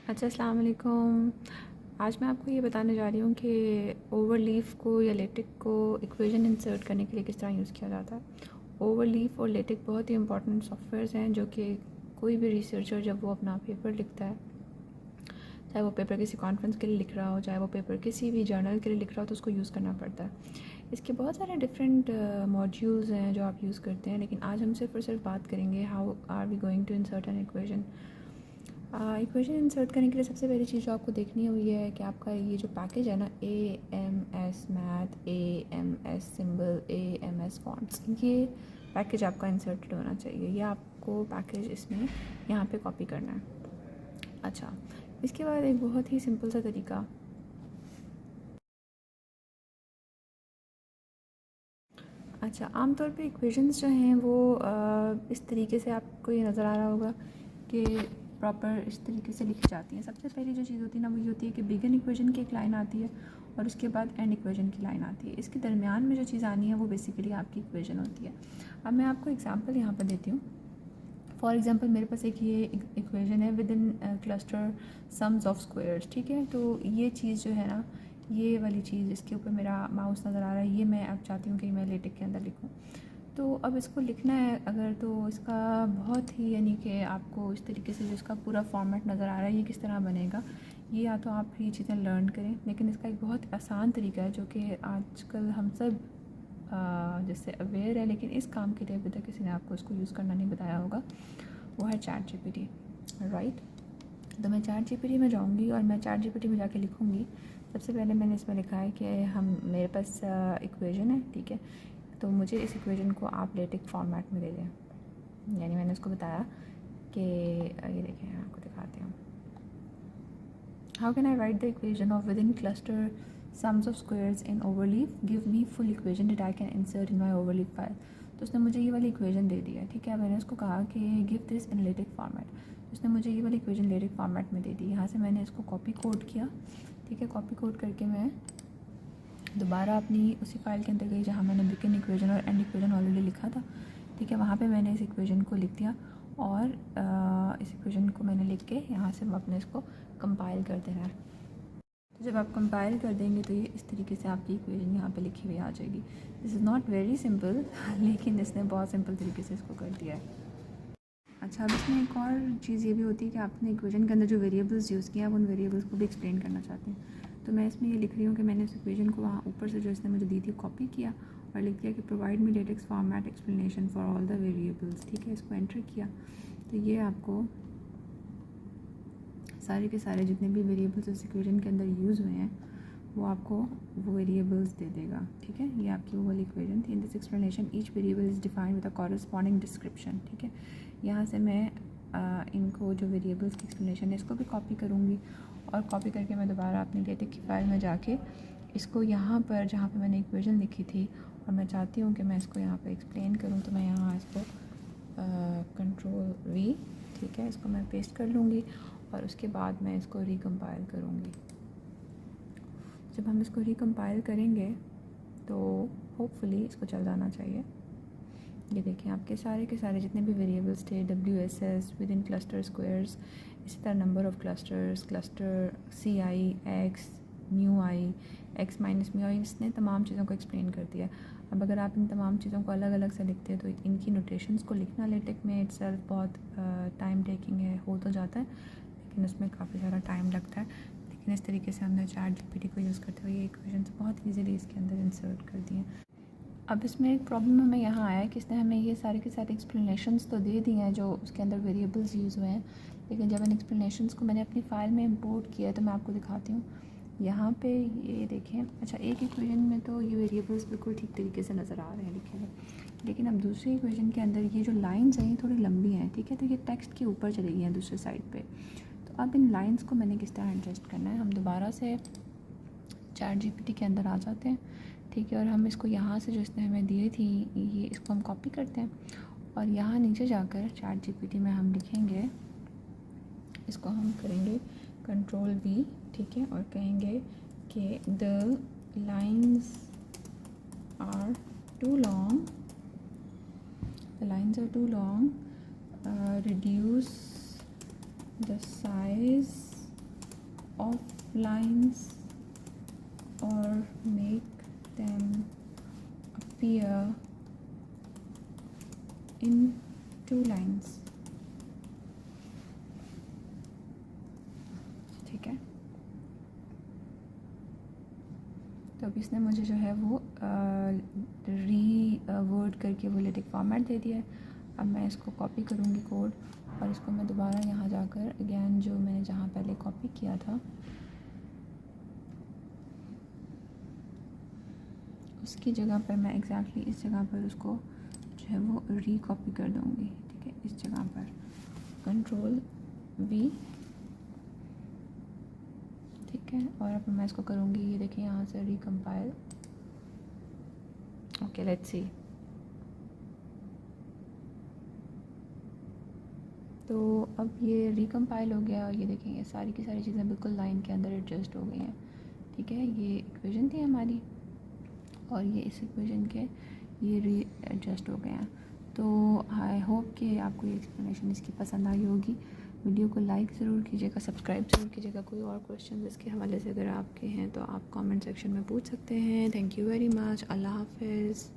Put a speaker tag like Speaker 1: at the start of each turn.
Speaker 1: अच्छा, अस्सलाम वालेकुम। आज मैं आपको ये बताने जा रही हूँ कि ओवरलीफ को या लेटिक को इक्वेशन इंसर्ट करने के लिए किस तरह यूज़ किया जाता है। ओवरलीफ और लेटिक बहुत ही इंपॉर्टेंट सॉफ्टवेयर्स हैं जो कि कोई भी रिसर्चर जब वो अपना पेपर लिखता है, चाहे वो पेपर किसी कॉन्फ्रेंस के लिए लिख रहा हो, चाहे वो पेपर किसी भी जर्नल के लिए लिख रहा हो, तो उसको यूज़ करना पड़ता है। इसके बहुत सारे डिफरेंट मॉड्यूल्स हैं जो आप यूज़ करते हैं, लेकिन आज हम सिर्फ और सिर्फ बात करेंगे how are we going to insert an equation. Equation insert करने के लिए सबसे पहली चीज़ जो आपको देखनी हुई है कि आपका ये जो पैकेज है ना, AMS math, AMS symbol, AMS fonts, ये पैकेज आपका इंसर्टेड होना चाहिए। ये आपको पैकेज इसमें यहाँ पे कॉपी करना है। अच्छा, इसके बाद एक बहुत ही सिंपल सा तरीका, अच्छा आमतौर पे इक्वेशंस जो हैं वो इस तरीके से आपको ये नज़र आ रहा होगा कि प्रॉपर इस तरीके से लिखी जाती हैं। सबसे पहली जो चीज़ होती है ना, वो ये होती है कि बिगिन इक्वेशन की एक लाइन आती है और उसके बाद एंड इक्वेशन की लाइन आती है। इसके दरमियान में जो चीज़ आनी है वो बेसिकली आपकी इक्वेशन होती है। अब मैं आपको एग्जांपल यहाँ पर देती हूँ। फॉर एग्जांपल मेरे पास एक ये इक्वेशन है with in cluster sums of squares, ठीक है। तो ये चीज़ जो है ना, ये वाली चीज़ इसके ऊपर मेरा माउस नज़र आ रहा है, ये मैं अब चाहती हूँ कि मैं लेटेक के अंदर लिखूँ। तो अब इसको लिखना है अगर, तो इसका बहुत ही यानी कि आपको इस तरीके से जो इसका पूरा फॉर्मेट नज़र आ रहा है ये किस तरह बनेगा, ये या तो आप ये चीज़ें लर्न करें, लेकिन इसका एक बहुत आसान तरीका है जो कि आजकल हम सब जिससे अवेयर है, लेकिन इस काम के लिए अभी तक किसी ने आपको इसको यूज़ करना नहीं बताया होगा, वो है चैट जीपीटी, राइट। तो मैं चैट जीपीटी में जाऊँगी और मैं चैट जीपीटी में जाके लिखूँगी। सबसे पहले मैंने इसमें लिखा है कि हम मेरे पास इक्वेशन है, ठीक है, तो मुझे इस इक्वेशन को आप लेटिक फॉर्मेट में दे दें। यानी मैंने उसको बताया कि ये देखें, आपको दिखाते हैं, how can I write the equation of within cluster sums of squares in Overleaf, give me full equation that I can insert in my Overleaf file. तो उसने मुझे ये वाली इक्वेशन दे दी है, ठीक है। मैंने उसको कहा कि गिव दिस इन लेटिक फॉर्मेट, उसने मुझे ये वाली इक्वेशन लेटिक फॉर्मेट में दे दी। यहाँ से मैंने इसको कॉपी कोड किया, ठीक है। कॉपी कोड करके मैं दोबारा अपनी उसी फाइल के अंदर गई जहाँ मैंने बिगिन इक्वेशन और एंड इक्वेशन ऑलरेडी लिखा था, ठीक है। वहाँ पे मैंने इस इक्वेशन को लिख दिया और इस इक्वेशन को मैंने लिख के यहाँ से अपने इसको कंपाइल कर देना है। तो जब आप कंपाइल कर देंगे तो ये इस तरीके से आपकी इक्वेशन यहाँ पे लिखी हुई आ जाएगी। This is not very simple, लेकिन इसने बहुत सिंपल तरीके से इसको कर दिया है। अच्छा, अब इसमें एक और चीज़ ये भी होती है कि आपने इक्वेशन के अंदर जो वेरिएबल्स यूज़ किए आप उन वेरिएबल्स को भी एक्सप्लेन करना चाहते हैं। तो मैं इसमें ये लिख रही हूँ कि मैंने उस इक्वेशन को वहाँ ऊपर से जो इसने मुझे दी थी कॉपी किया और लिख दिया कि provide me latex format explanation for all the variables, ठीक है। इसको एंटर किया तो ये आपको सारे के सारे जितने भी वेरिएबल्स इस इक्वेशन के अंदर यूज़ हुए हैं वो आपको वो वेरिएबल्स दे देगा, ठीक है। ये आपकी वो वाली इक्वेशन थी। In this explanation each variable is defined with a corresponding description, ठीक है। यहाँ से मैं इनको जो वेरिएबल्स की एक्सप्लेनेशन है इसको भी कॉपी करूँगी और कॉपी करके मैं दोबारा अपनी लेटेक की फाइल में जाके इसको यहाँ पर जहाँ पे मैंने इक्वेशन लिखी थी और मैं चाहती हूँ कि मैं इसको यहाँ पे एक्सप्लेन करूँ, तो मैं यहाँ इसको Ctrl+V, ठीक है, इसको मैं पेस्ट कर लूँगी और उसके बाद मैं इसको रिकम्पाइल करूँगी। जब हम इसको रिकम्पाइल करेंगे तो होपफुली इसको चल जाना चाहिए। ये देखें, आपके सारे के सारे जितने भी वेरिएबल्स थे, WSS, within cluster squares, इसी तरह number of clusters, cluster CI, X, mu i, X minus mu i, इसने तमाम चीज़ों को एक्सप्लेन कर दिया। अब अगर आप इन तमाम चीज़ों को अलग अलग से लिखते हैं तो इनकी नोटेशंस को लिखना लेटेक में इट्सेल्फ बहुत टाइम टेकिंग है, हो तो जाता है लेकिन उसमें काफ़ी सारा टाइम लगता है। लेकिन इस तरीके से हमने चैट जीपीटी को यूज़ करते हुए ये इक्वेशंस बहुत ईजीली इसके अंदर इंसर्ट कर दिए। अब इसमें एक प्रॉब्लम हमें यहाँ आया है कि इसने हमें ये सारे के सारे एक्सप्लेनेशंस तो दे दिए हैं जो उसके अंदर वेरिएबल्स यूज़ हुए हैं, लेकिन जब इन एक्सप्लेनेशंस को मैंने अपनी फ़ाइल में इंपोर्ट किया है तो मैं आपको दिखाती हूँ। यहाँ पे ये देखें, अच्छा एक इक्वेशन में तो ये वेरिएबल्स बिल्कुल ठीक तरीके से नज़र आ रहे हैं लिखे हुए, लेकिन अब दूसरी इक्वेशन के अंदर ये जो लाइन्स हैं ये थोड़ी लंबी हैं, ठीक है। तो ये टेक्स्ट के ऊपर चली गई हैं दूसरे साइड पर। तो अब इन लाइन्स को मैंने किस तरह एडजस्ट करना है, हम दोबारा से चैट जीपीटी के अंदर आ जाते हैं, ठीक है। और हम इसको यहाँ से जो इसने हमें दिए थी ये इसको हम कॉपी करते हैं और यहाँ नीचे जाकर चैट जीपीटी में हम लिखेंगे, इसको हम करेंगे Ctrl+V, ठीक है, और कहेंगे कि the lines are too long, the lines are too long, reduce the size of lines और make them appear in 2 lines. ठीक है, तो अब इसने मुझे जो है वो वर्ड करके वो लेटेक फॉर्मेट दे दिया है। अब मैं इसको कॉपी करूँगी कोड, और इसको मैं दोबारा यहाँ जाकर अगेन जो मैंने जहाँ पहले कॉपी किया था उसकी जगह पर मैं एग्जैक्टली इस जगह पर उसको जो है वो रीकॉपी कर दूँगी। ठीक है, इस जगह पर Ctrl V। ठीक है, और अब मैं इसको करूँगी, ये देखिए यहाँ से रिकम्पाइल। Okay, let's see. तो अब ये रिकम्पाइल हो गया, और ये देखें ये सारी की सारी चीज़ें बिल्कुल लाइन के अंदर एडजस्ट हो गई हैं। ठीक है, ये इक्वेशन थी हमारी, और ये इस इक्वेशन के ये री एडजस्ट हो गए हैं। तो आई होप कि आपको ये एक्सप्लेनेशन इसकी पसंद आई होगी। वीडियो को लाइक ज़रूर कीजिएगा, सब्सक्राइब ज़रूर कीजिएगा। कोई और क्वेश्चन इसके हवाले से अगर आपके हैं तो आप कमेंट सेक्शन में पूछ सकते हैं। Thank you very much. अल्लाह हाफ़िज़।